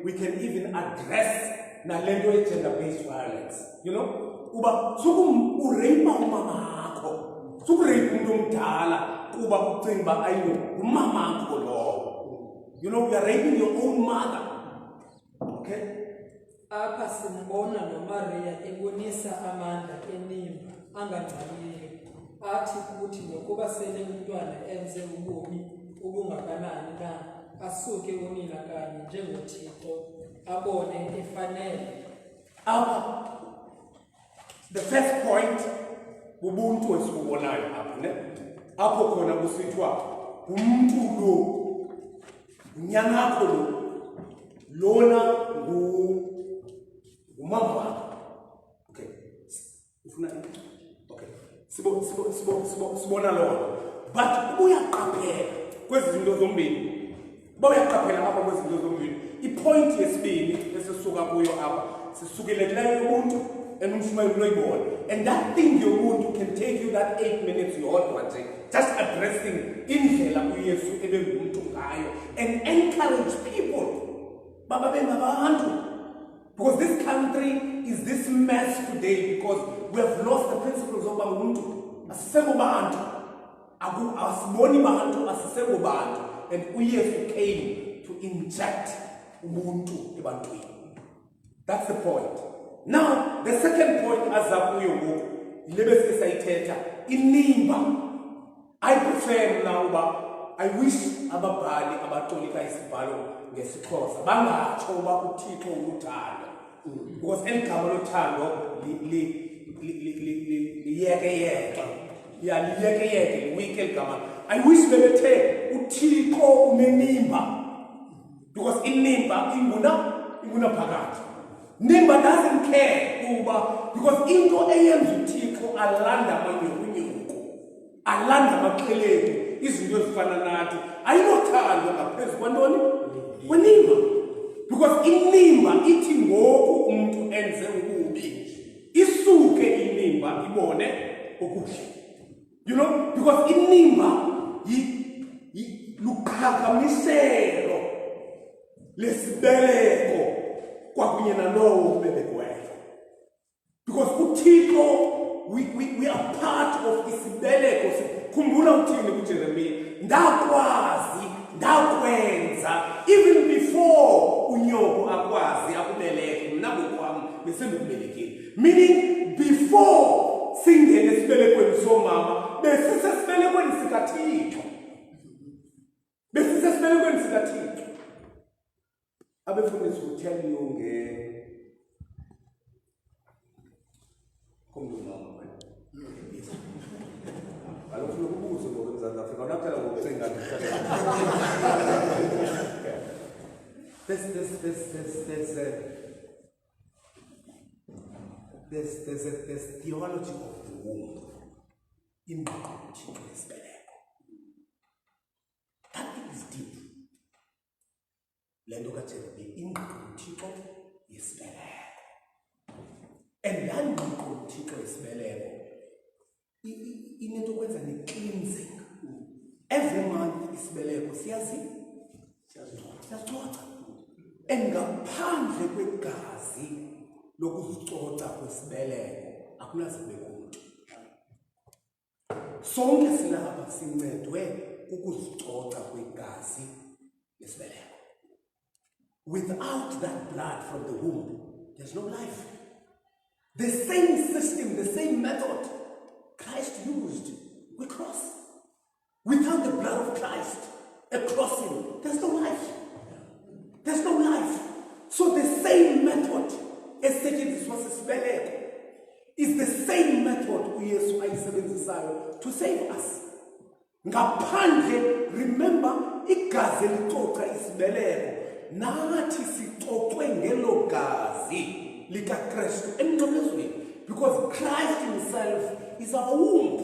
we can even address nalento gender-based violence. You know, uba suku urape umama akho, suku rape umuntu omdala kuba ucinga uba ayiyo umama akho lowo. You know, you are raping your own mother. Okay? Apha simbona noMaria ebonisa amandla enimba angangxamileyo athi kuthi nokuba sele umntwana enze ubomi obungakanani na asuke unina kanye njengoThixo abone efanele. Apha the first point ubuntu esibubonayo apha ne apho khona kusithiwa umuntu lo unyana wakho lo lona umama wakho. Okay, ufuna okay sibona lona but uyaqaphela kwezi zinto zombili bayaqaphela apha kwezi zinto zombili. Ipoint yesibili esisuka kuyo apha sisukele kuleyo ubuntu enumshumayelo loyibona, and that thing yobuntu can take you that 8 minutes yodwa nje just addressing indlela uYesu ebengumuntu ngayo and encourage people baba bengabantu. Because this country is this mess today because we have lost the principles of Ubuntu. Asisebo bantu, asiboni bantu, asisebo bantu, and uYesu came to inject Ubuntu ebantwini. That's the point. Now, the second point azakuyo ngoku ilebese sayithetha inimba. I prefer now I wish ababhali abatolika isibhalo ngesixhosa bangatsho uba uThixo uthando, because eligama lothando liyeke liwike eligama. I wish bebethe uThixo unenimba, because inimba inguna phakathi. Nimba doesn't care kuba, because into eyenza uThixo alanda amanyukunyuku, alanda amaqheleni, izinto ezifana nathi ayinothando ngaphezu kwantoni kwenimba. Because inimba ithi ngoku umuntu enze ububi isuke inimba ibone okuhle. You know, because inimba luqhagamishelo lesibeleko kwakunye nalowo ubelekweyo. Because uThixo we are part of isibeleko. Khumbula uthini kuJeremiya, ndakwenza even before unyoko akwazi akubeleke mina ngokwami besendikubelekile. Meaning before singene esibelekweni somama besisesibelekweni sikaThixo. Besisesibelekweni sikaThixo. Abefundisi will tell you there's theology of the womb in Ingqiqo yesibeleko. That is deep. Lento kaJeremiya Ingqiqo yesibeleko. And that Ingqiqo yesibeleko inento kwenza ne-cleansing. Every month isibeleko siyazixoxa. And ngaphandle kwegazi lokuzixoxa kwesibeleko akunazibeko umuntu. Sonke silapha sincedwe ukuzixoxa kwegazi lesibeleko. Without that blood from the womb, there's no life. The same system, the same method Christ used, we cross. Without the blood of Christ, a crossing, there's no life. There's no life. So the same method, is the same method uYesu ayisebenzisayo to save us. Ngaphandle, remember, igazi lixoxa isibeleko, nathi sixoxwe ngelo gazi likaKristu emnqamlezweni, because Christ himself is our womb.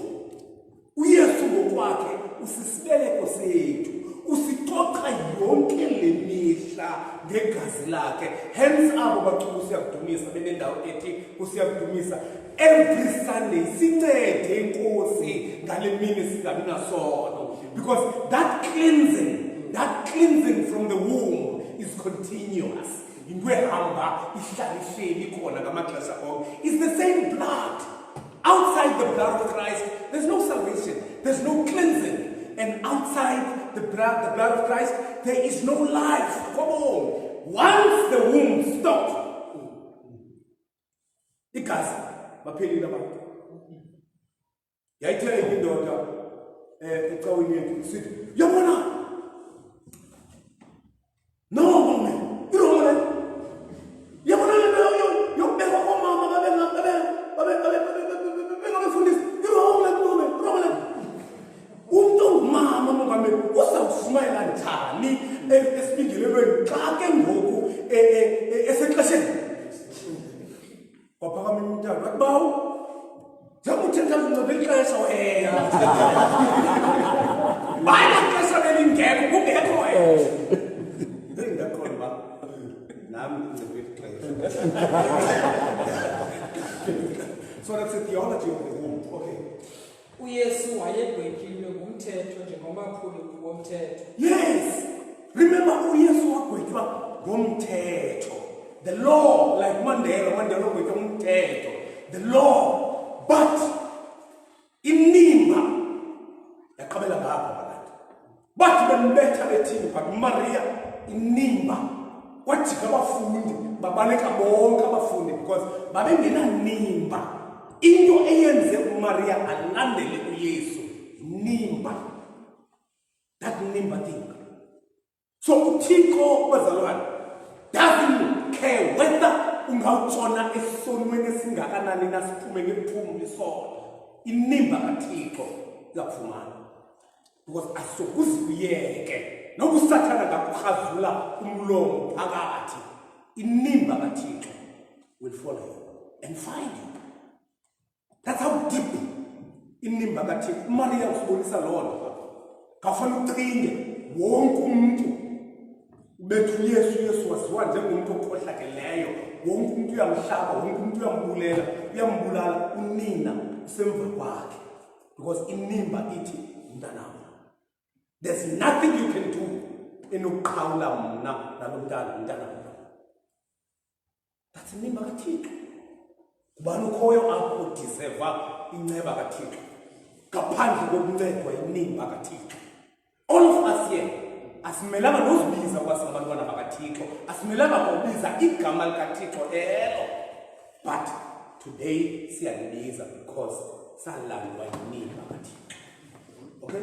uYesu ngokwakhe usisibeleko sethu, usixoxa yonke le mihla ngegazi lakhe. Hence abo bacula siyakudumisa benendawo ethi usiyakudumisa every Sunday sincede inkosi ngale mini singabi nasono, because that cleansing from the womb is continuous. into ehamba ihlalihleli khona ngamaxesha onke. It's the same blood. Outside the blood of Christ, there's no salvation, there's no cleansing. And outside the blood of Christ, there is no life. Come on. Once the womb stops, igazi baphelile abantu. Yayithe indoda ecaweni yethu sithi, "Yabona? No, woman. You know what? Yabona yobekwa omama babengabefundisi. You know what, woman? Umuntu ongumama mongameli uzawushumayela njani esibingelelweni xa ke ngoku esexesheni? Waphakama umntana wathi, "Bawu, njengoba uthetha uncebe ixesha wena." Hayi maxesha belingekho, kungekho wena. Ndakhona ba nami uncebe ixesha. So that's the theology of the womb. Okay. uYesu wayegwetyiwe ngumthetho njengomaphuli womthetho. Yes. Remember uYesu wagwetyiwa ngomthetho. The law, like Mandela wagwetyiwa ngomthetho. The law. But inimba yaqabela ngapha phakathi. Bathi bembetha bethini but Maria inimba. Wajika abafundi babaleka bonke abafundi because babengenanimba. Into eyenze uMaria alandele uYesu nimba. That nimba thing. So uThixo bazalwane doesn't care whether ungawutshona esonweni esingakanani nasiphume ngephumu isono. Inimba kaThixo izakufumana. Because asokuziyeke nokusathana ngakuhazula umlomo phakathi. Inimba kaThixo will follow you and find you. That's how deep inimba kaThixo. Maria usibonisa lona. Kafana ucinge wonke umuntu bethu Yesu waziwa njengomuntu okhohlakeleyo. Wonke umuntu uyamhlaba, wonke umuntu uyambulala unina usemva kwakhe. Because inimba ithi mntanami. There's nothing you can do enokuqhawula mna nalomntana mntanami. That's inimba kaThixo. Kubani ukhoyo apho udeserva inceba kaThixo ngaphandle kokuncedwa inimba kaThixo. All of us here asimelanga nozibiza kwasabantwana bakaThixo, asimelanga kubiza igama likaThixo elo. But today siyalibiza because salandwa inimba kaThixo. Okay?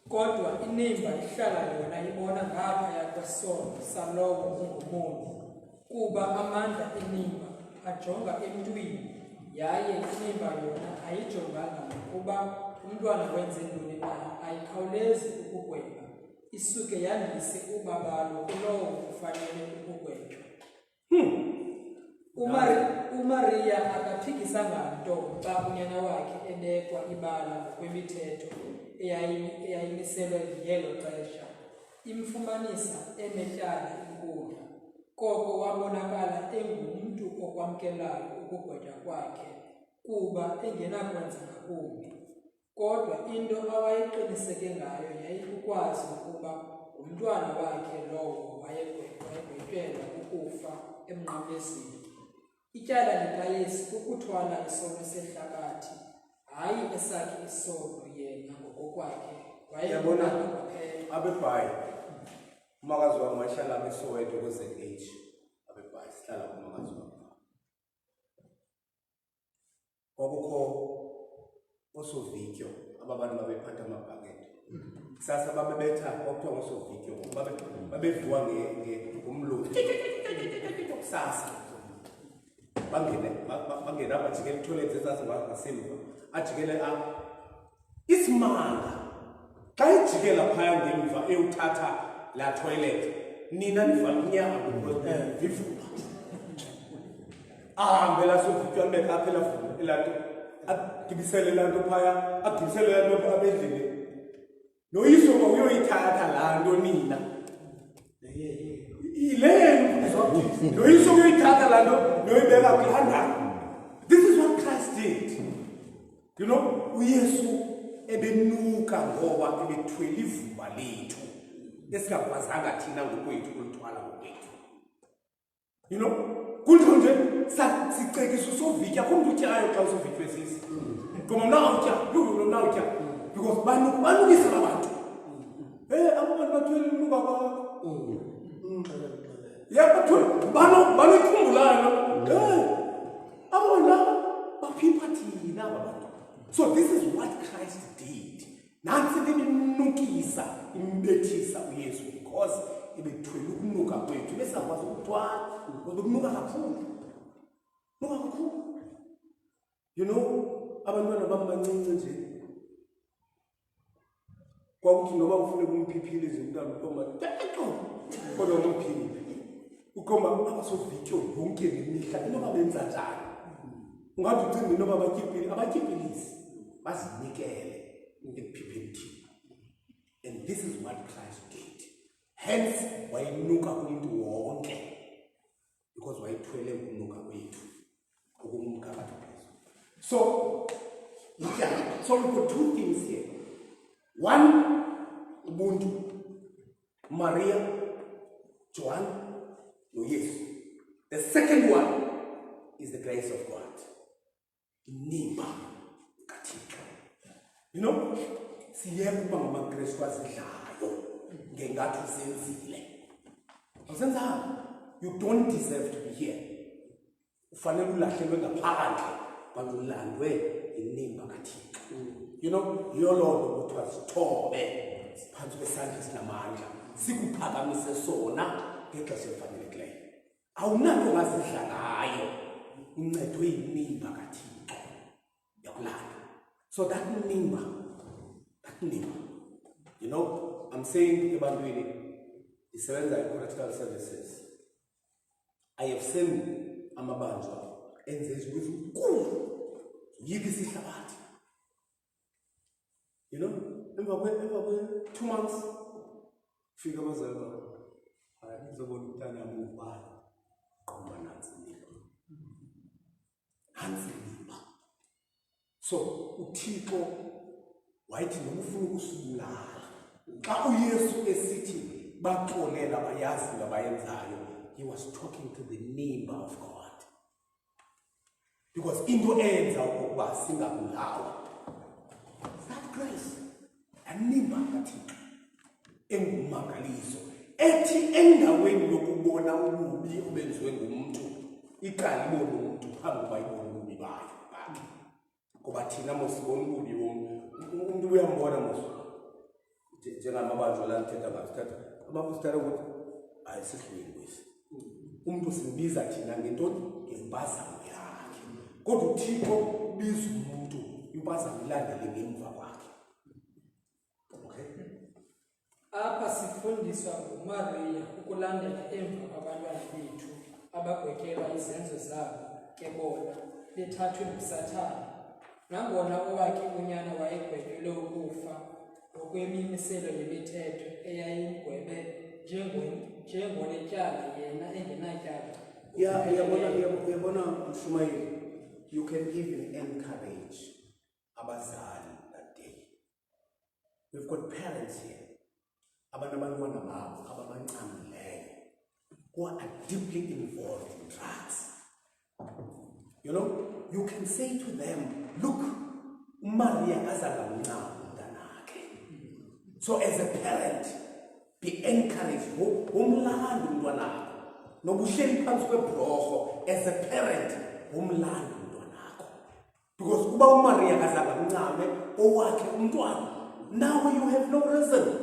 Kodwa inimba ihlala yona ibona ngaphaya kwesono salowo ungumoni, kuba amandla inimba ajonga emntwini, yaye inimba yona ayijonganga kuba umntwana wenze ntoni na, ayikhawulezi ukugweba, isuke yandise ubabalo kulowo ufanele ukugwetywa. uMaria akaphikisanga nto xa unyana wakhe ebekwa ibala ngokwemithetho eyayimiselwe ngelo xesha, imfumanisa enetyala inkundla. Koko wabonakala engumntu okwamkelayo ukugwetywa kwakhe, kuba engenakwenza ngakumbi. Kodwa into awayeqiniseke ngayo yayikukwazi ukuba umntwana wakhe lowo wayegwetyelwa ukufa emnqamlezweni. Ityala likaYesu kukuthwala isono sehlabathi, hayi esakhe isono yena ngokokwakhe. Wayebona abebhayi umakazi wami wahlala beSoweto kweZH. Abebhayi sihlala kumakazi wami. Kwakukho osovikyo ababantu babephatha amabhakede. Kusasa babebetha kwakuthiwa ngosovikyo babevuka ngomlilo. Kusasa bangena bajikela itoilet ezazingasemva ajikele apha. Isimanga xa ijikela phaya ngemva eyothatha la toilet nina nivala umnyango vivuka ahambe la sovitywa libeka apha elanto agibisele lanto phaya agibisele lanto abendlini noyiso uyoyithatha la nto nina noyiso uyoyithatha la nto noyibeka kulanda. This is what Christ did. You know, uYesu ebenuka ngoba ebethwele ivumba lethu esingakwazanga thina ngokwethu kulithwala ngokwethu. You know? Kunjalo nje sicekisa usovitya kumntu utyayo xa usovitywe sisi. Ngoba mna utya, mna utya. Because banukisa abantu. Abantu bathwele umnuka kwakho. Yeah, banokhumbulayo. Abona baphipha thina abantu. So this is what Christ did. Nansi imnukisa, imbethisa uYesu because ibethwele ukunuka kwethu bese akwazi ukuthwala. Ukunuka kakhulu. Nuka kakhulu. You know, abantwana bami bancinci nje. Kwakuthi noba ufune kumphiphile izintwana ukhomba kodwa umphile ukhomba abasovityo yonke lemihla inoba benza njani ungathi ucinga inoba abatyipilisi bazinikele ekuphipheni thina. And this is what Christ did. Hence wayenuka kumuntu wonke because wayethwele ukunuka kwethu okumphakathi phezulu. So yeah, so we've got two things here. One, Ubuntu, Maria, Joan, no yes. The second one is the grace of God. Nimba, katika. You know, siyekuba ngamaGrestu azidlayo ngengathi usenzile. Awusenzanga. You don't deserve to be here. Ufanele ulahlelwe ngaphandle bantu ulandwe inimba katika. You know, yololo kuthiwa sithobe phansi kwesandla esinamandla sikuphakamise sona ngexesha elifanelekileyo. Awunanto ongazidla ngayo uncedwe yinimba kaThixo yakulanda. So that nimba, you know, I'm saying ebantwini isebenza in-practical services. I have seen amabanjwa enze izinto ezinkulu yiki sihlabathi. You know, emva kwe 2 months, fika abazali babo. Hayi ngizobona umntana wami ubani. Qomba nansi nimba. Nansi nimba. So, uThixo wayithi noma ufuna ukusibulala. Xa uYesu esithi baxolela abayazi ngabayenzayo, he was talking to the nimba of God. Because into enza ukuba singabulawa. Grace animba kaThixo engumangaliso ethi endaweni yokubona ububi obenziwe ngumuntu iqala ibone umuntu phambi kokuba ibone ububi bayo bakhe. Ngoba thina mosibona ububi umuntu uyambona mosu njengamabanjwa la ngithetha ngasikhathi abafustara ukuthi ayisihlwengwisi umuntu simbiza thina ngentoni ngempazamo yakhe kodwa uThixo ubiza umuntu impazamo ilandele ngemva kwakhe. Apha sifundiswa nguMaria ukulandela emva kwabantwana bethu abagwetyelwa izenzo zabo kebona bethathwe nguSathane. Nangona owakhe unyana wayegwetyelwe ukufa ngokwemimiselo yemithetho eyayimgwebe njengonetyala yena engenatyala. Uyabona Shumayeli, you can even encourage abazali that day. We've got parents here. Abantwana babo ababancamileyo who are deeply involved in drugs. You know, you can say to them, look, Maria azangamncama umntanakhe. So as a parent, be encouraged. Umlanda umntwanakho. Nobuhleli phansi kwebhlorho as a parent, umlanda umntwanakho. Because kuba uMaria azangamncame owakhe umntwana. Now you have no reason.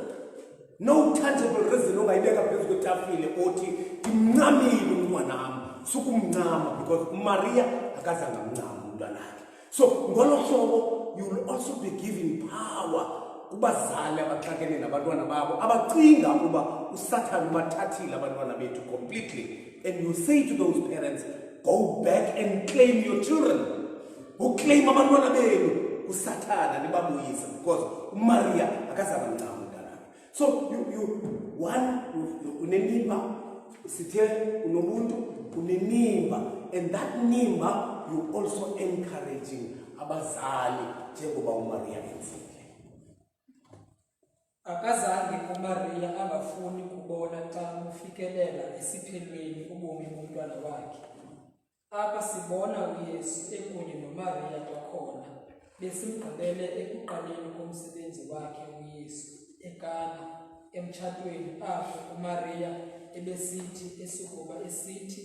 No tangible reason ongayibeka phezu kwetafile othi imncamile umntwanami sukumncama because Maria akazangamncama umntwanakhe. So ngolo hlobo you will also be given power kubazali abaxakene nabantwana babo abacinga ukuba uSathane ubathathile abantwana bethu completely, and you say to those parents, go back and claim your children. Uclaim abantwana benu uSathane nibabuyise because uMaria akazangamncama. So you unenimba, sithe unobuntu, unenimba, and that nimba you also encouraging abazali njengoba uMaria enzile. akazange uMaria angafuni kubona xa bufikelela esiphelweni ubomi bomntwana wakhe. Apha sibona uYesu ekunye noMaria kwakhona besimgqibele ekuqaleni komsebenzi wakhe uYesu eKana emtshatweni apho uMaria ebesithi esukuba esithi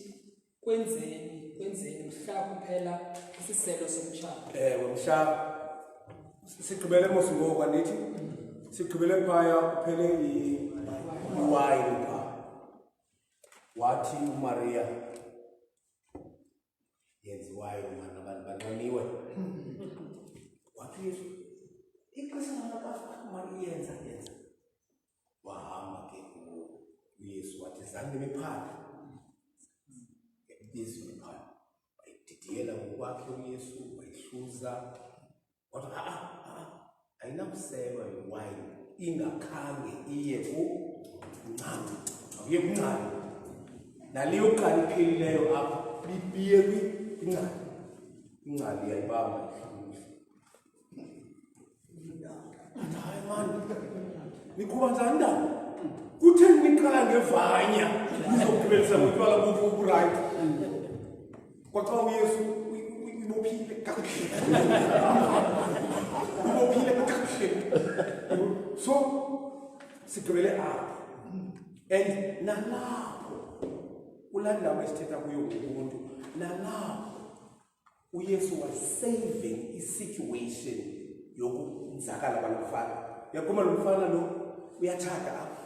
kwenzeni mhla kuphela isiselo somtshato. Mhla sigqibele mos ngoku andithi sigqibele phaya kuphele iwayini phaa. Wathi uMaria yenziwayo mana abantu banoniwe. Wathi Yesu ixesha Maria yenza wahamba ke uYesu wathi zange bephanda bizwe phana ayididiyela ngokwakhe uYesu wayihluza wathi ayinamseba iwayini ingakhange iye kuncane akuye kuncane naleyo qala iphelileyo apha biye kwincane incane iyayibamba hayi mani niqhuba njani ndaba kutheni niqala ngevanya nizogqibelisa ngotywala boburayi kwaxa uYesu ibophile kakuhle ibophile kakuhle. So sigqibele apha and nalapho kulaa ndawo esithetha kuyo ngokuntu nalapho uYesu was saving i-situation yokunzakala kwalomfana. Uyaqoma lo mfana lo uyatshata apha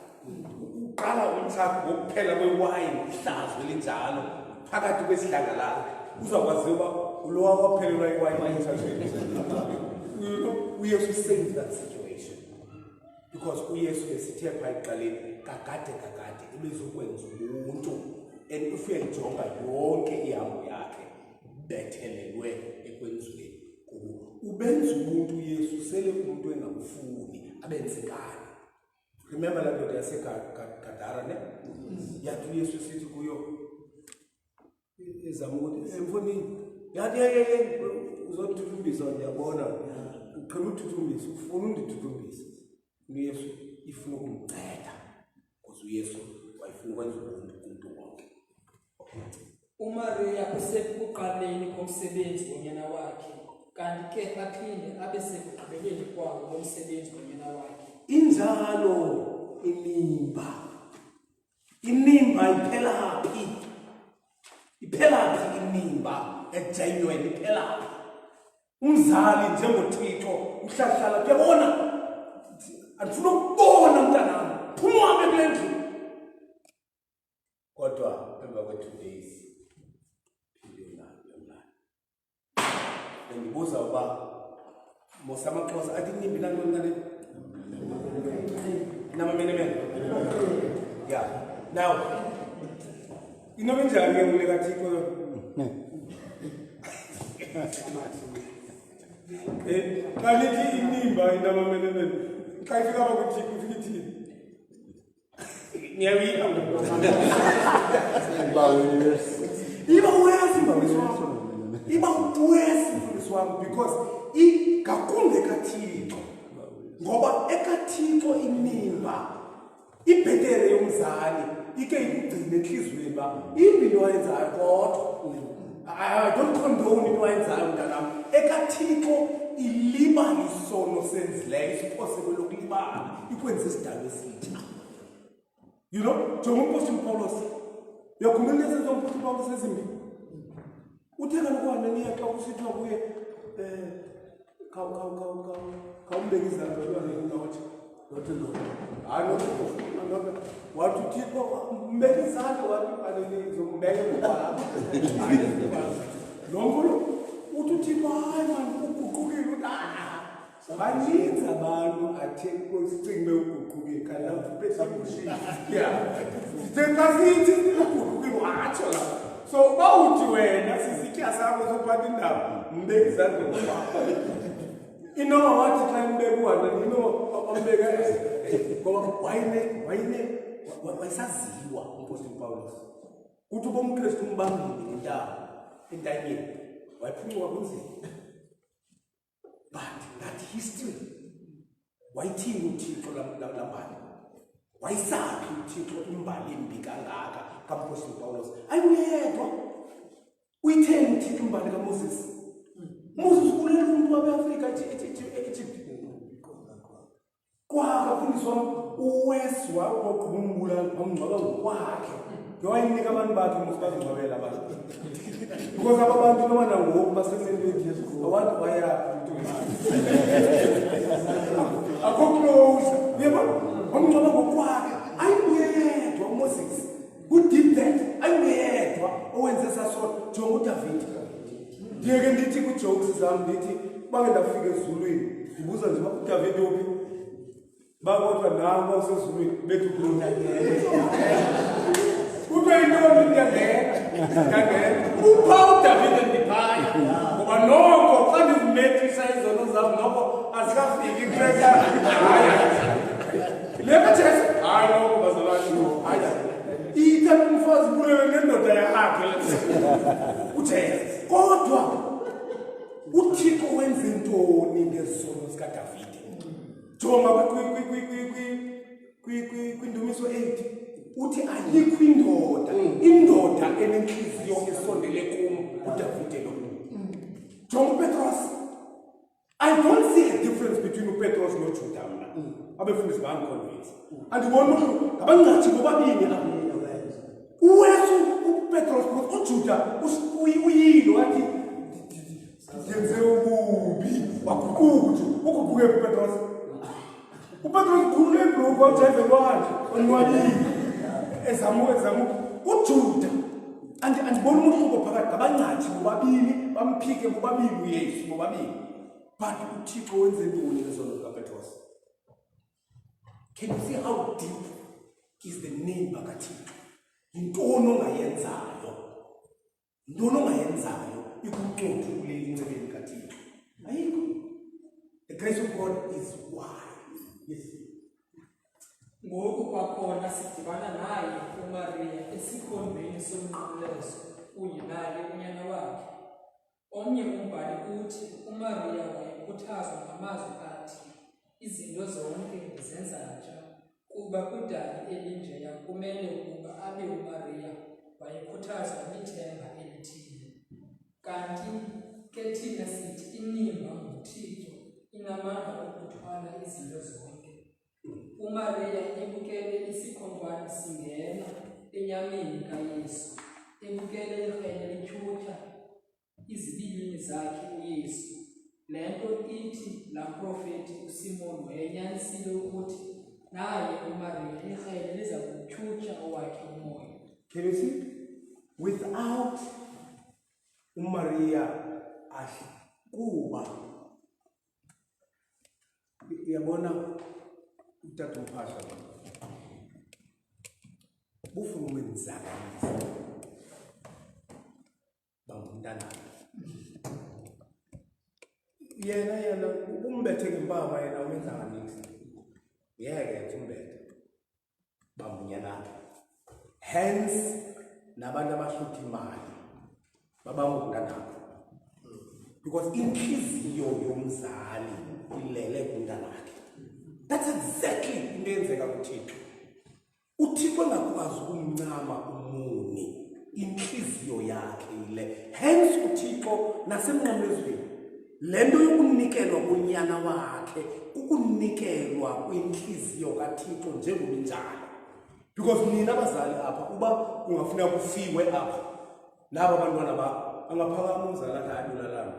uqala umthako ngokuphela kwewayini ihlazo elinjalo phakathi kwesidlangalala uzakwaziwa uba ulowa waphelelwa iwayini emtshatweni. uYesu saved that situation because uYesu besithe phaa ekuqaleni kakade ebezokwenza ubuntu. And if uyayijonga yonke ihambo yakhe bethelelwe ekwenziweni ubenza ubuntu uYesu sele umuntu engamfuni abenzekani. Remember la ndoda yaseGadara ne yathi uYesu sithi kuyo ezama ukuthi emfonini yathi uzothuthumisa ndiyabona uqhela uthuthumisa ufuna undithuthumisa. uYesu ifuna ukumnceda because uYesu wayefuna ukwenza ubuntu kumntu wonke. uMaria usekuqaleni komsebenzi wonyana wakhe kanti ke aphinde abe sekugqibeleni kwawo komsebenzi wonyana wakhe. Injalo inimba iphela phi? Iphela phi inimba egenuine iphela phi? Umzali njengoThixo uhlahlala uyabona andifuna ukubona mntanami phuma kule ndlu. Kodwa emva kwe-2 days bendibuza uba mosamaXhosa athi inimba inantoni kanti namamenemene. Yeah. Now, inobe njani ke kule kaThixo? Xa lithi inimba inamamenemene xa ifika apha kuThixo ifika ithini? Niyawika iba uwesi mfundisi wam because ngakumbi ekaThixo ngoba ekaThixo inimba ibhetere yomzali ike ikugcine enhliziyweni uba imbi into ayenzayo kodwa I don't condone into ayenzayo mntanam. ekaThixo ilibala isono senzileyo isiphoseko lokulibala ikwenza isidalwa esitsha. You know, njengomphostoli Pawulos uyakhumbula into esenziwa ngumphostoli Pawulos ezimbi uthe kanokwaneniya xa kusithiwa kuye khawumbeke izandla lwaneni nothi wathi uThixo mbeke izandla wathi ngizombeke ngokwabo nomfulo uthi uThixo hayi mani uguqukile uthi baninzi abantu athe kusicinge uguqukile kanti besibushile sithenqasithi uguqukile watsho la. So bawuthi wena sizitya sakho sophatha indaba mbeke izandla ngokwabo inoba wathi xa imbeke uhambe ombeke ngoba wayesaziwa umpostoli Pawulos kuthi uba umKristu umbambile ngentaba entanyeni wayephunyuka kunzima. But that history wayithini uThixo lambali wayisaphi uThixo imbali embi kangaka kaMpostoli Pawulos ayuyedwa uyitheni uThixo imbali kaMoses Moses ulela umuntu wabeAfrika eEgypt kwaka fundiswa uweswa oqhumula ngomngcwaba wakhe yowayinika abantu bakhe musibazingcwabela abantu because abantu noma ngoku basemendweni abantu bayaphi akho close yebo ngomngcwaba ngokwakhe ayiyedwa uMoses who did that ayiyedwa owenze sasona jonga uDavid ngeke ndithi ku-jokes zami ndithi bange ndafika ezulwini ndibuza nje uDavid uphi bakodwa nango usezulwini bethi ukhuluma kube yintombi ndiyangena upha uDavid endiphaya ngoba noko xa ndizimetrisa izono zam noko azikafiki itreka lebathesi hayi noko bazalwane hayi ithatha umfazi kulele nendoda yakhe uJesu kodwa uThixo wenze ntoni ngezono zikaDavid jonga kwindumiso 8 uthi ayikho indoda enenhliziyo esondele kum uDavid lo jonga uPetros I don't see a difference between uPetros noJuda mna abefundisi bangiconvince andibona ngabangathi bobabini uwesu uPetros uJuda uyilo wathi yenze ububi waguquka ukuguquke uPetros ukhulule ibhuku wajayive lwakhe onwabile ezamu uJuda andibona umehluko phakathi ngabangathi bobabili bamphike bobabili uYesu bobabili but uThixo wenze ntoni ngezono zikaPetros can you see how deep is the name kaThixo yintoni ongayenzayo ikuncuthu kule incebeni kaThixo ayikho the grace of God is wide yes ngoku kwakhona sidibana naye uMaria esikhondweni somnqamlezo uyinali unyana wakhe omnye umbhali uthi uMaria wayekhuthazwa ngamazwi athi izinto zonke zenza nje kuba kudali elinjeya kumele ukuba abe uMaria wayekhuthazwa lithemba elithile kanti ke thina sithi inimba nguThixo inamandla okuthwala izinto zonke uMaria ebukele isikhonkwane singena enyameni kaYesu ebukele irhele lityhutyha izibilini zakhe uYesu lento ithi la profeti uSimoni wayenyanisile ukuthi naye uMaria irhele liza kutyhutyha owakhe umoya. Can you see? Without uMaria kuba uyabona utata uMphahla bufuna ukwenzakalisa bangumntana yena umbethe ngempama yena umenzakalisa yeke umbethe bamunyana hence nabantu abahlutha imali babangumntana because inhliziyo yomzali ilele kumntana wakhe. That's exactly into eyenzeka kuThixo. uThixo engakwazi ukumncama umuni inhliziyo yakhe ile hence uThixo nasemnqamlezweni lento yokunikelwa kunyana wakhe ukunikelwa kwinhliziyo kaThixo njengominjalo because nina abazali apha kuba kungafuneka kufiwe apha laba abantwana angaphakama umzali athi adulalana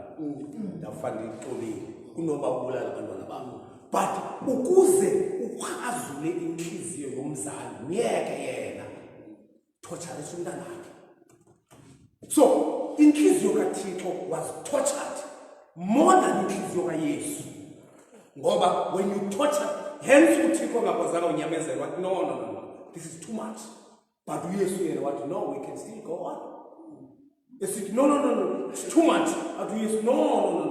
ndafanda ixolile kunoba ubulala abantwana babo but ukuze ukhazule inhliziyo yomzali ngeke yena torturisa umntana wakhe. So inhliziyo kaThixo was tortured more than inhliziyo kaYesu ngoba when you torture hence uThixo ngakwazanga unyamezelwa no this is too much but uYesu yena wathi no we can still go on. Yes, no, it's too much. Yes, no.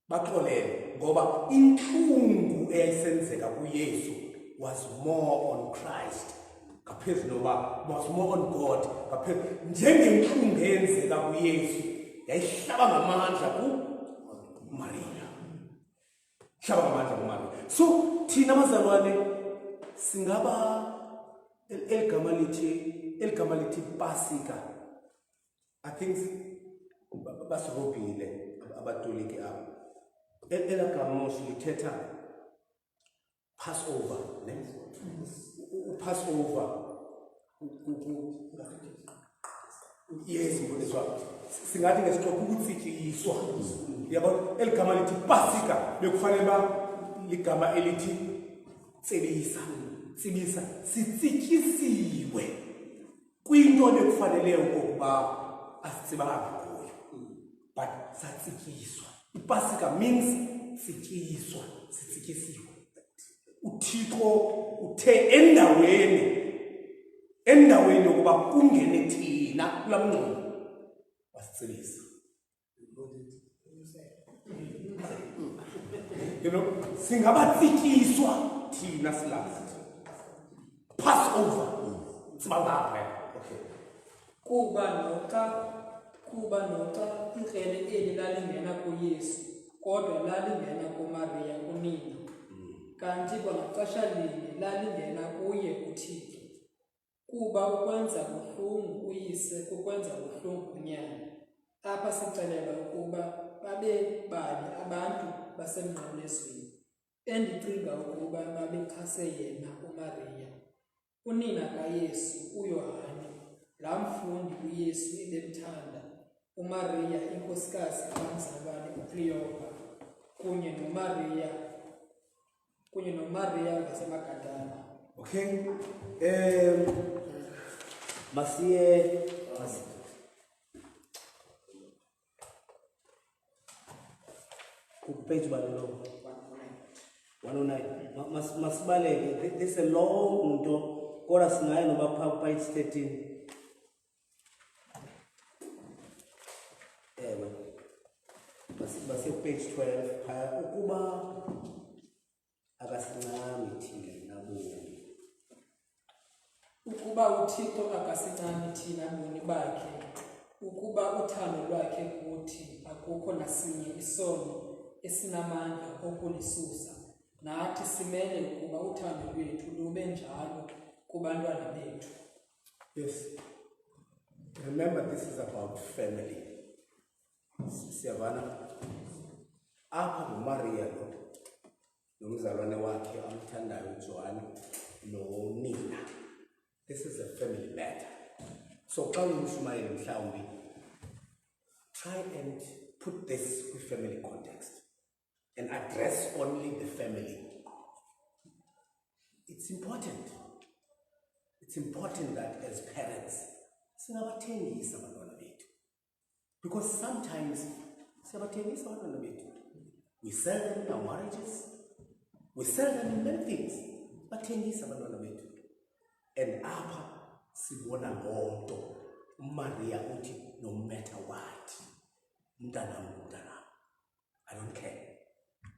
Baxolele ngoba inhlungu eyayisenzeka kuYesu was more on Christ. Kaphezulu noba was more on God. Kaphezulu njengenhlungu eyenzeka kuYesu yayihlaba ngamandla kuMaria. hlaba ngamandla kuMaria. So thina bazalwane singaba eligama lithi Pasika. I think basirobhile abatoliki abo. Elagama lithetha Passover, ne? Passover. Yes, ngizwa. Singathi ngesixhobo ukutsitshiyiswa. Yabo eligama lithi Pasika bekufanele ba ligama elithi tsibisa. Tsibisa sitsitshisiwe kwinto bekufanele ukuba asitsibanga kuyo. But satsitshiyiswa. Pasika means sitshiswa, sitsikisiwe. Uthixo uthe endaweni yokuba kungene thina kulamngcwele wasitsibisa. You know, singabatsikiswa thina silazi. Passover. Sibangapha. Okay. Kuba noxa ikrele eli lalingena kuYesu kodwa lalingena kuMaria kunina kanti kwangexesha linye lalingena kuye uThixo kuba ukwenza buhlungu uyise kukwenza buhlungu unyana. Apha sixelelwa ukuba babe bani abantu basemnqamlezweni endicinga ukuba babexhase yena uMaria unina kaYesu uYohane laa mfundi uYesu ebemthanda uMaria inkosikazi kaMzabane uKleopa kunye noMaria ngaseMagadala. Okay. Masiye page 109. Masibaleke. This is a long nto kodwa singayi noba page 13. Base page 12 ukuba akasincami thina boni. Ukuba uThixo akasincami thina boni bakhe ukuba uthando lwakhe kuthi akukho nasinye isono esinamandla okulisusa nathi simele ukuba uthando lwethu lube njalo kubantwana bethu. Yes. Remember, this is about family. Siyabana apha nguMaria nomzalwane wakhe amthandayo uJohane nonina. This is a family matter. So xa uyishumayela mhlawumbi try and put this in family context and address only the family. It's important. It's important that as parents singabathengisa abantwana bethu. Because sometimes we sell them in our marriages, we sell them in many things. And apha sibona ngonto Maria uthi no matter what, mntanam. I don't care.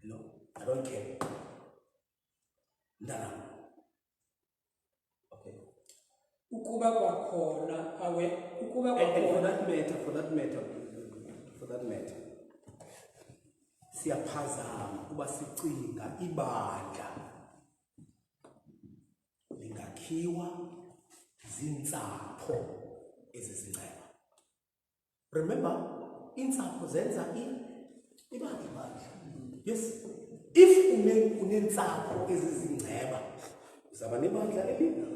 No, I don't care. Mntanam. Okay. Ukuba kwakhona for that matter, siyaphazama kuba sicinga ibandla lingakhiwa zintsapho ezizinqeba. Remember, intsapho zenza ibandla. Yes, if unentsapho ezizinqeba uzaba nebandla elina.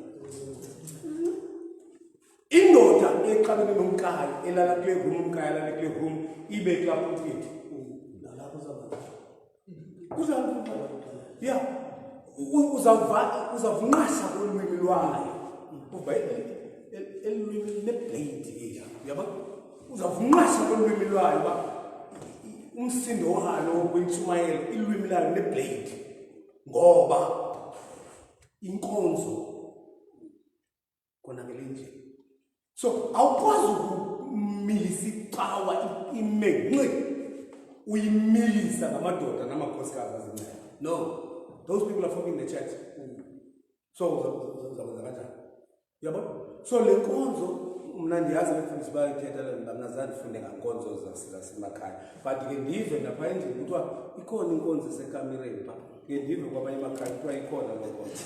Indoda exabene nomkayo elala kule room umkayo elala kule room ibe kulapho uthi nalapho uzaba yeah uzavunqasha kolwimi lwayo uva elwimi leblade yaba uzavunqasha kolwimi lwayo ba umsindo walo wentshumayelo ilwimi layo leblade ngoba inkonzo konakele nje. So awukwazi ukumilisa icawa imenqi uyimilisa ngamadoda namakhosikazi azinqeba. No, those people are forming the church. So uzakwenza kanjani? Yabo? So le nkonzo mna ndiyazi abefundisi bayithetha le nto, mna zange ndifunde ngankonzo zasemakhaya, but ke ndive napha endlini kuthiwa ikhona inkonzo esekamireni pha. Ke ndive kwabanye emakhaya kuthiwa ikhona loo nkonzo.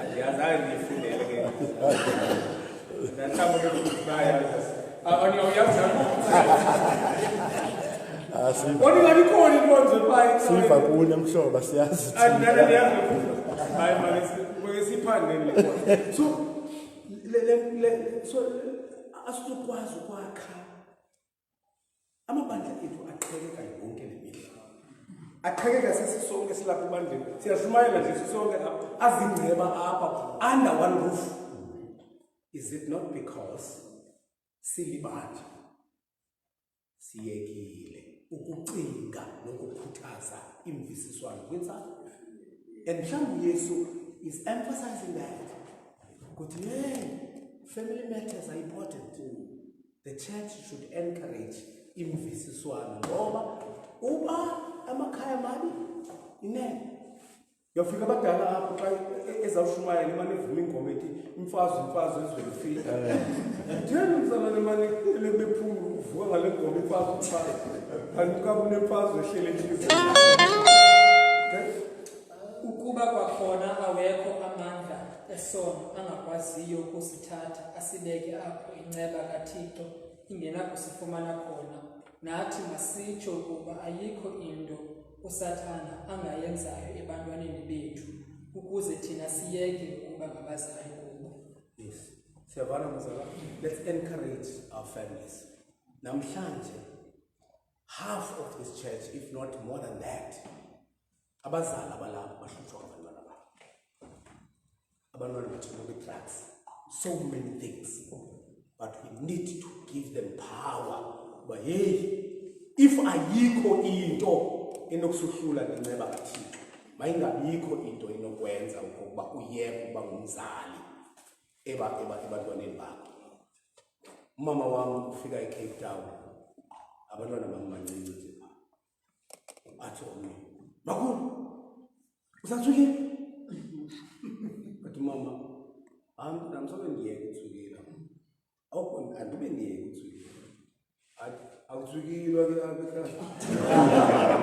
Andiyazi hayi ndiyifundele ke. Nantlamba abefundisi bayayazi. Awuyazi Oni ngani khona inkonzo pha. Siva kuni mhloba siyazi. Ndiyazi. Hayi manje siphande le nkonzo. So asizokwazi ukwakha amabandla ethu aqhekeka yonke le mihla. Aqhekeka sisonke silapha ebandleni. Siyashumayela nje sisonke azingceba apha under one roof. Is it not because silibandla siyekile ukucinga nokukhuthaza imvisiswano kwintsapho? And mhlawumbe Yesu is emphasizing that. But family matters are important. The church should encourage imvisiswano ngoba uba amakhaya mabi inene. Yofika abadala apho xa ezawushumayela imane evuma ingoma ethi imfazwe ezweni thena umzalwane mane lebephuma uvuka ngale ngoma imfazwe kanti kunemfazwe ehlele enhliziyweni. Ukuba kwakhona awekho amandla esono angakwaziyo ukusithatha asibeke apho inceba kaThixo ingenakusifumana khona, nathi masitsho ukuba ayikho into uSathana angayenzayo ebantwaneni bethu ukuze thina siyeke ukuba ngabazali kubo. Yes. Siyabona mzala, let's encourage our families. Namhlanje half of this church, if not more than that, abazali abalapha bahlutshwa ngabantwana babo. Abantwana bathenga drugs, so many things, but we need to give them power. But hey, if ayikho into enokusuhlula inceba kaThixo, mayingabikho into enokwenza ukuba uyeke ukuba ngumzali ebantwaneni bakho. Umama wami ufika eCape Town, abantwana bami bancinci nje pha. Athi omnye, makhulu, usathukile? But mama, namsobe ndiyeke uthukile. Awukho andibe ndiyeke uthukile. Awuthukilwa ke apha.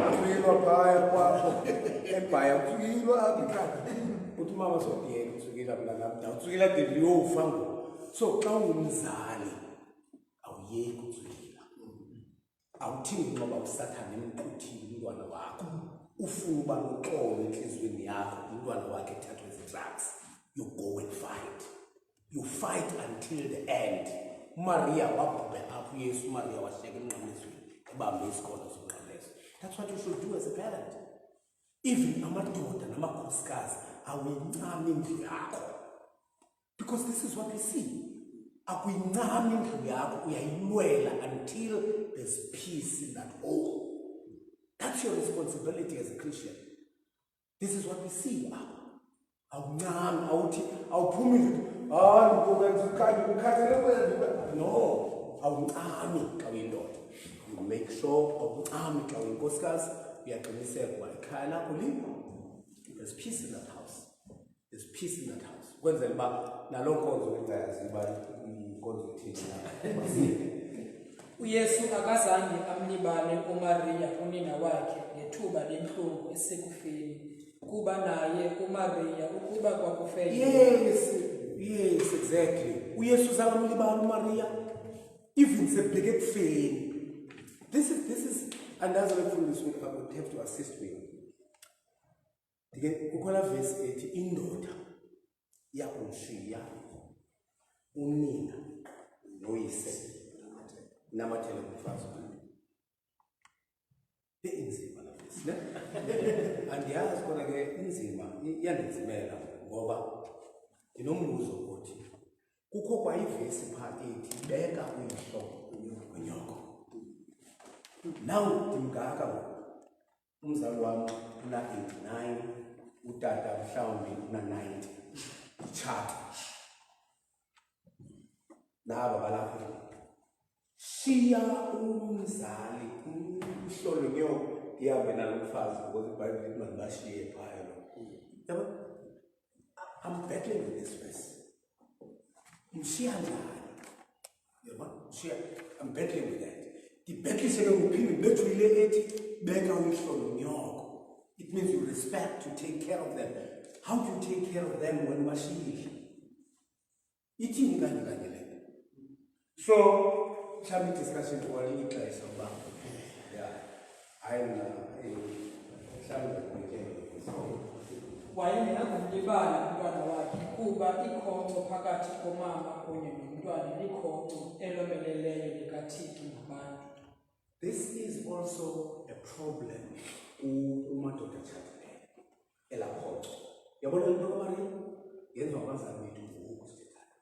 Uthukilwa phaya kwakho. Ebhaya uthukilwa apha. Uthi mama sodiyeke uthukile mntana. Awuthukila de liyofa ngo. So xa ungumzali awuyeki uthukila. Awuthini ngoba uSathane emquthile umntwana wakho. Ufuna uba noxolo enhliziyweni yakho umntwana wakhe ethathwe drugs. You go and fight. You fight until the end. Maria wabhubhe apho Yesu Maria washiyeka emnqamlezweni ebambe isikolo somnqamlezo. That's what you should do as a parent. Even amadoda namakhosikazi awincame indlu yakho. Because this is what we see. Akuyincame indlu yakho uyayilwela until there's peace in that home. That's your responsibility as a Christian. This is what we see. Awuncame awuthi awuphumi no, awuncame xa uyindoda. You make sure awuncame xa uyinkosikazi uyaqiniseka uba ikhaya lakho there's peace in that house. There's peace in that house. Kwenzela uba naloo nkonzo engayazi uba inkonzo ithini. uYesu akazange amlibale uMaria unina wakhe ngethuba lentlungu esekufeni, kuba naye uMaria ukuba kwakufeni. Yes, exactly. uYesu zange amlibale uMaria even sebheke ekufeni. This is and as I from this would have to assist me. Ukhona verse ethi indoda yakumshiya unina noyise namathele kumfazi. Inzima la verse ne? Andiyazi khona ke inzima iyandizimela ngoba ndinombuzo othi kukho kwa ivesi pha ethi beka uyihlo kwenyoko. Now ndimngaka umzali wami una 89, utata mhlawumbi una 90. Itshata naba balapha shiya umzali uhlolo nyoko ndihambe nalomfazi because iBhayibheli ithi mandibashiye phaya lo. I'm battling with this verse. Mshiya njani? Share, I'm battling with that. The battle is it means you respect to take care of them. How do you take care of them when mashili? So, shall we discuss it all in place of that? Yeah, I'm wayengenazimlibala umntwana wakhe kuba ikhonkco phakathi komama kunye nomntwana likhonkco elomeleleyo likaThixo nabantu. This is also a problem umadoda atshatileyo elakhonkco. Yabona into kaMaria yenziwa abazali bethu ngoku sithethayo.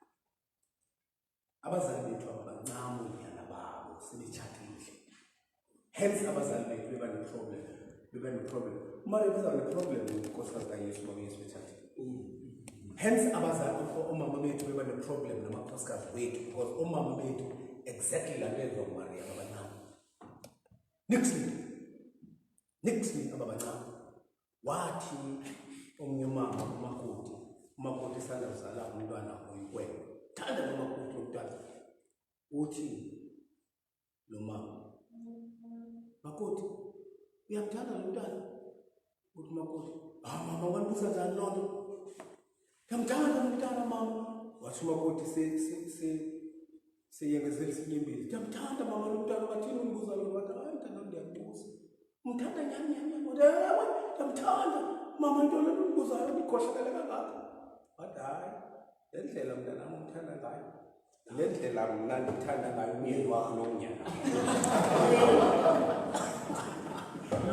Abazali bethu abancane unyana babo sebetshatile. Hence abazali bethu beba ne-problem. Mara beza ne-problem nkosikazi kaYesu baba Yesu bethatile. Hence abazali omama bethu beba ne-problem namakhosikazi wethu because omama bethu exactly la benza uMaria abancane. Next abancane. Wathi omnye umama umakoti esanda kuzala umntwana oyikwena. Thanda nomakoti umntwana. Uthi lo mama makoti uyamthanda lo mntwana? Uthi makoti, mama wandibuza njani loo nto? Uyamthanda lo mntwana mama? Wathi umakoti seyengezela isinyembezi. Uyamthanda mama lo mntwana? Wathini undibuza lo? Wathi hayi mntanam ndiyakubuza. Umthanda nyani? Wathi ewe ndiyamthanda mama, ntona undibuzayo ndikhohlakele kangaka? Wathi hayi, le ndlela mntanam umthanda ngayo le ndlela mna ndithanda ngayo umyeni wakho lomnyana.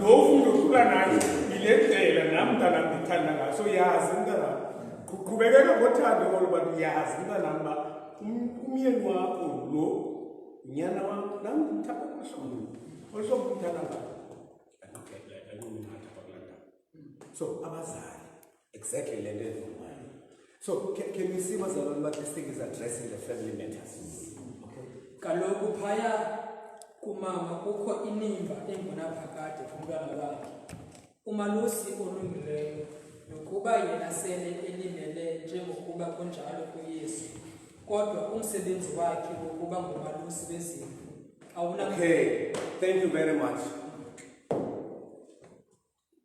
Lo undohlula naye yile ndlela nam mntanam ndithanda ngayo. So yazi mntanam, qhubekeka ngothando oluba yazi mntanam uba umyeni wakho lo unyana wakho nam ndimthanda olu hlobo umthanda ngayo. So abazali exactly le nto enziwayo. So can we see bazalwane but this thing is addressing the family matters. Okay. Kaloku phaya kumama kukho inimba engunaphakade kumntwana wakhe. Umalusi olungileyo nokuba yena sele elimele njengokuba kunjalo kuYesu, kodwa umsebenzi wakhe wokuba ngumalusi wezimvu awuna. Okay, thank you very much.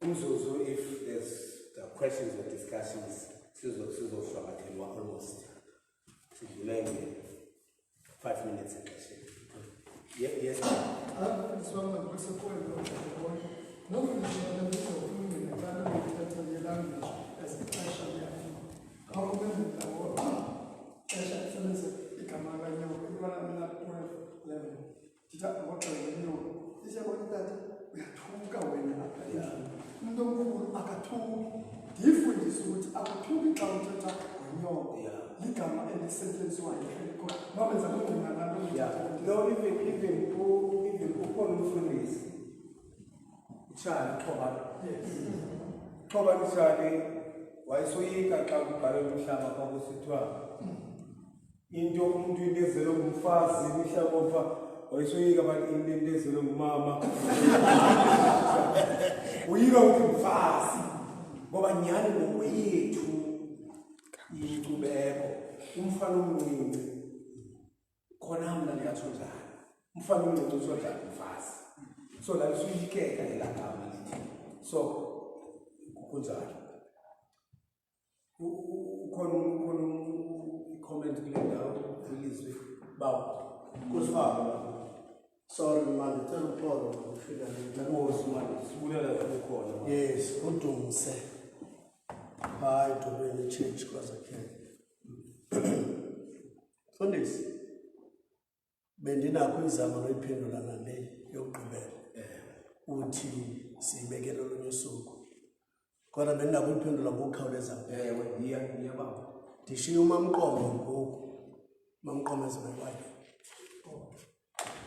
Umzuzu, if there's questions or discussions, sizofakakelwa almost. Sidlule 5 minutes question. Yes. No, even upon umfundisi Charlie Thoba Charlie wayesoyika xa kubhalwe umhlaba kwakusithiwa into umuntu indezelo ngumfazi imihlaba omfa wayesoyika abantu indezelo ngumama. Uyika ukuthi mfazi ngoba nyani ngokwethu inkcubeko umfana omncinci khona mna ndiyatsho njalo umfana omncinci utsho njalo mfazi. So la usoyikeka elagama lithi so kunjalo. Ukhona i-comment kule ndawo kwilizwi bawo kusifaka. Sorry man, ndicela uxolo ukufika Nkosi manje sibulela ukukhona. Yes, udumise hayi edolweni church kwaZakhele. Mfundisi, bendinakho izama loyiphendula nale yokugqibela. Uthi siyibekele olunye usuku. Kodwa bendinakho uyiphendula ngokukhawuleza. Ngiyabamba. Ndishiya uMamqomo ngoku. Mamqomo ezimekwakhe.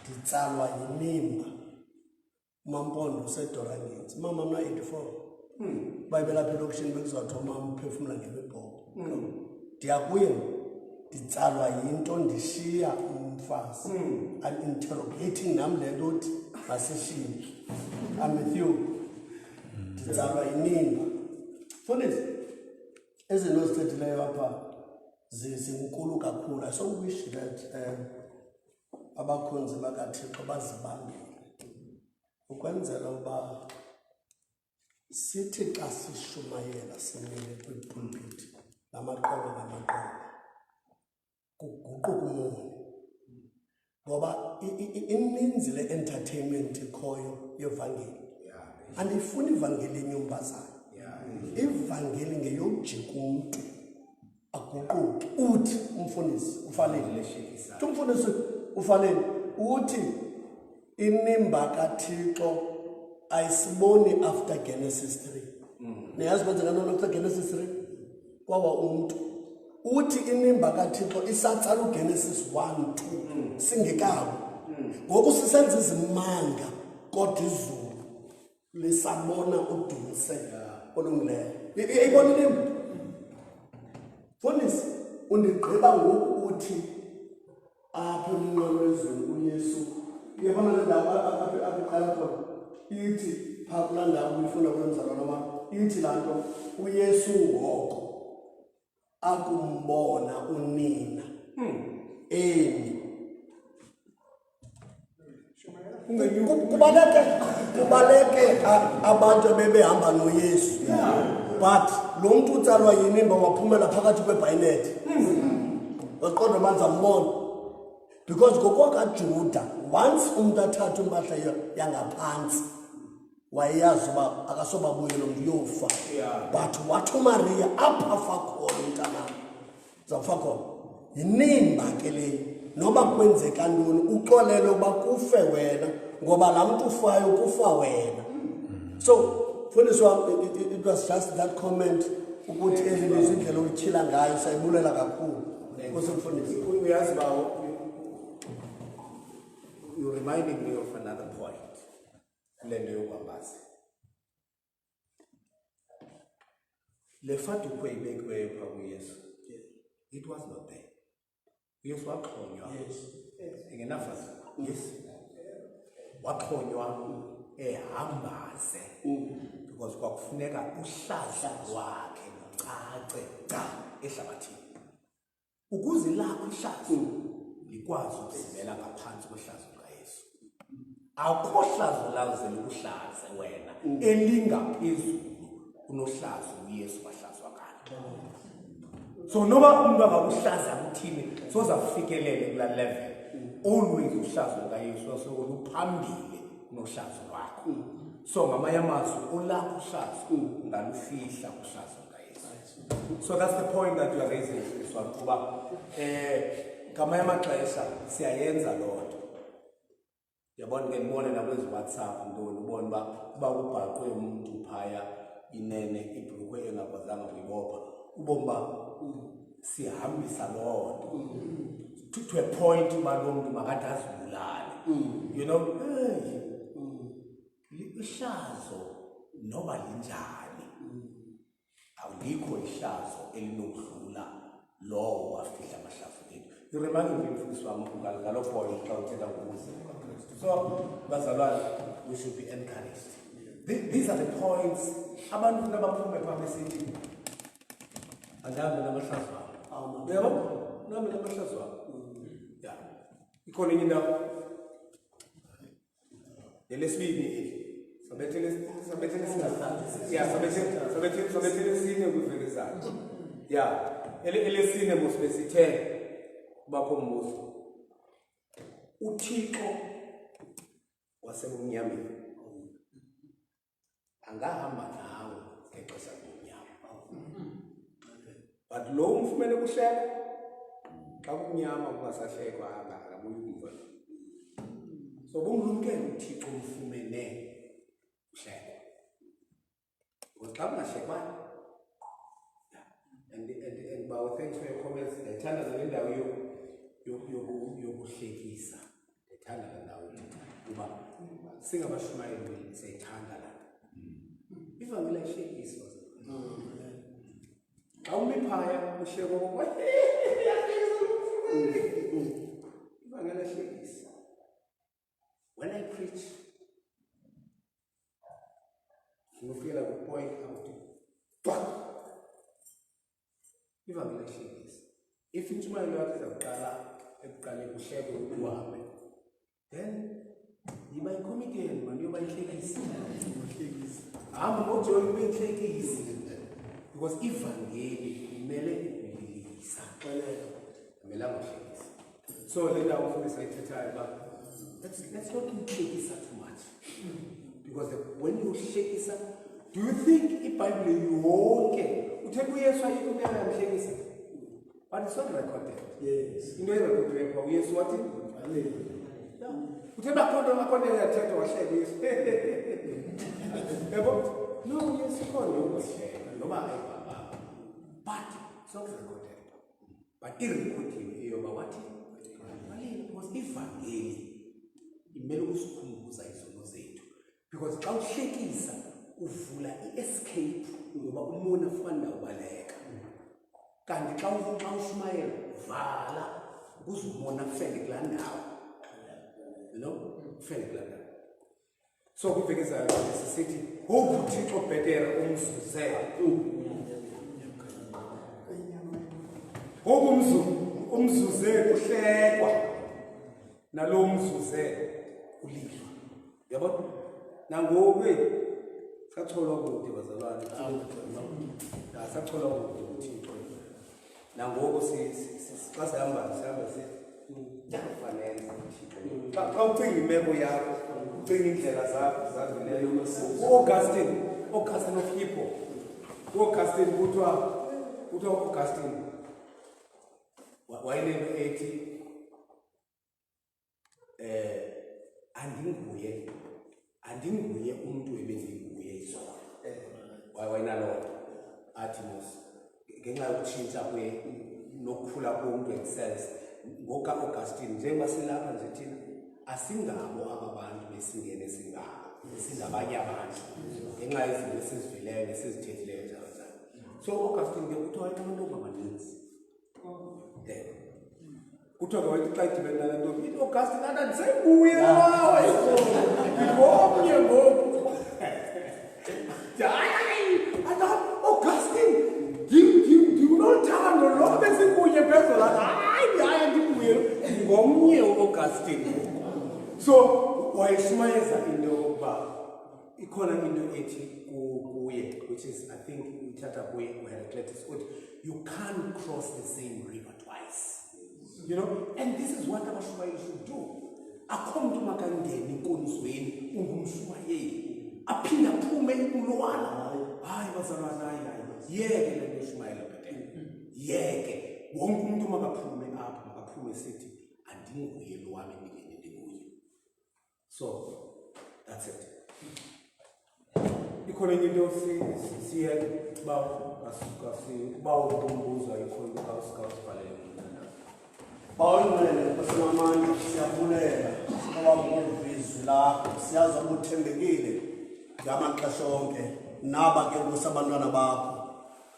Nditsalwa yimimba. Umampondo usedorangeni. Mama mna 84. Bayibelapha elokishini bekuzawuthi umama uphefumla ngemibhobho. Ndiyakuye nditsalwa yinto ndishiya umfazi. I'm interrogating nam le nto uthi masishiyile. I'm with you. Nditsalwa yinimba. Mfundisi, ezinto zithethileyo apha zinkulu kakhulu. I so wish that abakhonzi bakaThixo bazibambile ukwenzela uba sithi xa sishumayela simile kwipulpiti namaqondo ngamaqondo kuguquka umoya ngoba ininzi le-entertainment ikhoyo yevangeli andifuni ivangeli enyumbazana ivangeli ngeyojika umntu aguquke uthi umfundisi uFaleni umfundisi uFaleni uthi inimba kaThixo ayisiboni after Genesis 3 niyazi kwenzeka ntoni after Genesis 3 kwawa umuntu uthi inimba kaThixo isatsala uGenesis 1 2 singekabo ngoku sisenza izimanga kodwa izulu lisabona udumisela olungileyo iyibona inimba Fundisi undigqiba ngoku uthi apho umnqwelo wezulu uYesu uyabona le ndawo abiqala khona ithi phaa kulaa ndawo uyifunda kule mzalwana wam ithi laa nto uYesu ngoko akumbona unina kubaleke abantu bebehamba noYesu but lo muntu utsalwa yinimba waphumela phakathi kwebhayinethi waqonda manza mbona because ngokwakaJuda once umuntu athatha impahla yangaphantsi wayeyazi uba akasobabuyela umuntu uyofa but wathi uMaria apha afa khona umntanam zawufa khona yinimba ke leyo noba kwenzeka ntoni uxolele uba kufe wena ngoba laa mntu ufayo kufa wena so Fundisi wam it was just that comment ukuthi elilizwe indlela uyityhila ngayo sayibulela kakhulu nkosi mfundisi uyazi uba you reminded me of another point kule nto yokwambaza le fadukhwe ibekiweyo phaa kuYesu it was not there uYesu waxhonywa engenafazi yes waxhonywa ehambaze because kwakufuneka uhlaza lwakhe lucace ca ehlabathini ukuze lakho ihlazo likwazi ukuzimela ngaphansi kwehlazo likaYesu akho hlazo laze lukuhlaze wena elingaphezulu kunohlazo uYesu wahlazwa ngalo so noba umuntu akakuhlaza kuthini sozakufikelele kula level always uhlazo likaYesu sokuluphambili kunohlazo lwakho so ngamanye amazwi olakho uhlazo ngalufihla uhlazo likaYesu so that's the point that you are raising this one kuba ngamanye amaxesha siyayenza loo nto yabona ke ndibone nakwezi WhatsApp ntoni ubone uba ubhaqwe umuntu phaya inene ibhrukhwe engakwazanga kuyibopha ubomba sihambisa loo nto to a point uba lo muntu makade azibulale you know ihlazo noba linjani awulikho ihlazo elinokudlula lowo wafihla amahlazo ethu you remind me mfundisi wami ngaloo point xa uthetha ngokuze so bazalwane we should be encouraged these are the points abantu nabaphume phaa besithi andahambe namahlazo wami uyabona nahambe namahlazo wami ya ikhona enye indawo elesibini sabethele sine kwiveki zakhe ya elesine musibesithe bakho umbuzo uThixo wasebumnyameni angahamba nawe ngexesha lomnyama but lo umfumene kuhleka xa kumnyama kungasahlekwa akabuyi kumva so bungilumkele uThixo umfumene kuhleka because xa kungahlekwayo and bawo thanks for your comments ndithanda le ndawo yokuhlekisa ndithanda le ndawo kuba singabashumayeli siyayithanda la ivangeli ayihlekisa xa umi phaya uhleko ivangeli ayihlekisa when I preach you feel like a point out ivangeli ayihlekisa if intshumayelo yakho izawuqala ekuqaleni uhleko uhambe then yiba yi-comedian man uyoba yinhlekisi hamba ngojoyina ube yinhlekisi because ivangeli kumele ibilisa amelanga uhlekisa. So le ndawo ufundisa ayithethayo uba let's not inhlekisa too much because when you hlekisa, do you think iBhayibhile yonke uthetha uYesu ayikubeka yamhlekisa? But it's not recorded. Yes. Into erekhodiweyo pha uYesu wathi uthe bakhona yathetha wahlekisa. Yebo? No, uYesu khona yokuhleka noma ayibaba. But it's not recorded. But irekhodiwe eyoba wathi was ivangeli imele ukusikhumbuza izono zethu because xa uhlekisa uvula i-escape ngoba umona fanda ubaleka kanti xa ushumayela vala uzumona kufele kulaa ndawo, you know, kufele kulaa ndawo. So kwivekeza sisithi ubuthixo bhetere umzuze umzuze kuhlekwa nalo mzuze ulilwa, yabo nangoku sathola kude bazalwane sathola kude uthixo nangoku xa sihamba kufanele xa ucinga imeko yakho ucinga indlela zakho zazileyo. u-Augustine of Hippo, u-Augustine kuthiwa u-Augustine wayelento ethi andinguye umuntu ebenginguye izolo. Wayenaloo athi mos ngenxa yokutshintsha nokukhula komuntu excels ngoka-Augustine njengoba silapha nje thina asingabo aba bantu besingene singabanye abantu ngenxa yezinto esizivileyo nesizithethileyo njalo njalo. So u-Augustine ke kuthiwa wayenamantombi amaninzi. Kuthiwa ke wayethi xa idibene nala ntombi ithi u-Augustine andisenguye wawe ngomnye ngoku. Augustine ndinothando lo besinkunye phezulu hayi andinguye ngomnye u-Augustine. So wayeshumayeza into yokuba ikhona into ethi kuye which is I think uthatha kuye uHeraclitus uthi you can't cross the same river twice, you know, and this is what abashumayeli should do. Akho mntu makangena inkonzweni ungumshumayeli aphinde aphume ikulwana. Hayi bazalwana, hayi yeke le nto eshumayela bhetele, yeke wonke umuntu makaphume apha, makaphume sithi andinguye lo wami ndingene ndinguye. So that's it. Ikhona enye into siye uba ukumbuza ikhona into kawusibhalele. Bawumele basenamandla siyabulela awanguvizwi lakho siyazi ubuthembekile ngamaxesha onke naba ke Nkosi abantwana bakho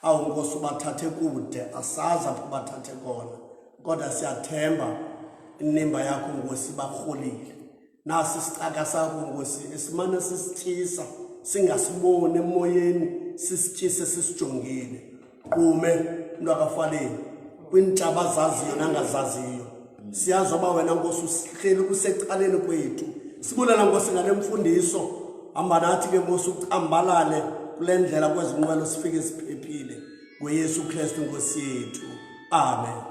awunkosi ubathathe kude asazi apho bathathe khona kodwa siyathemba inimba yakho Nkosi barholile nasi isicaka sakho Nkosi esimane sisithisa singasiboni emoyeni sisityise sisijongile kume mntu akaFaleni kwintaba zaziyo nangazaziyo siyazi uba wena Nkosi usihleli kusecaleni kwethu. Sibulela Nkosi ngale mfundiso hamba nathi ke Nkosi ucambalale kule ndlela kwezi nqwelo sifike siphephile ngoYesu Kristu Nkosi yethu, amen.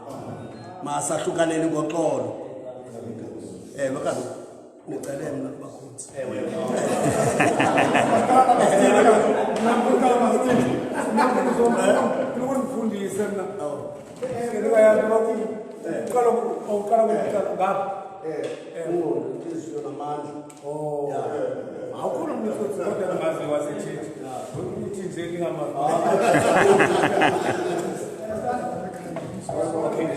Masahlukaneni ngoxolo. Bakade nicele mna bakhonzi. Ukufundisa mna ngeke uqala ngapha Izwi namandla. Awukhona umuntu kodwa ngazi wasethethi uthi nje ngingamazi. Okay.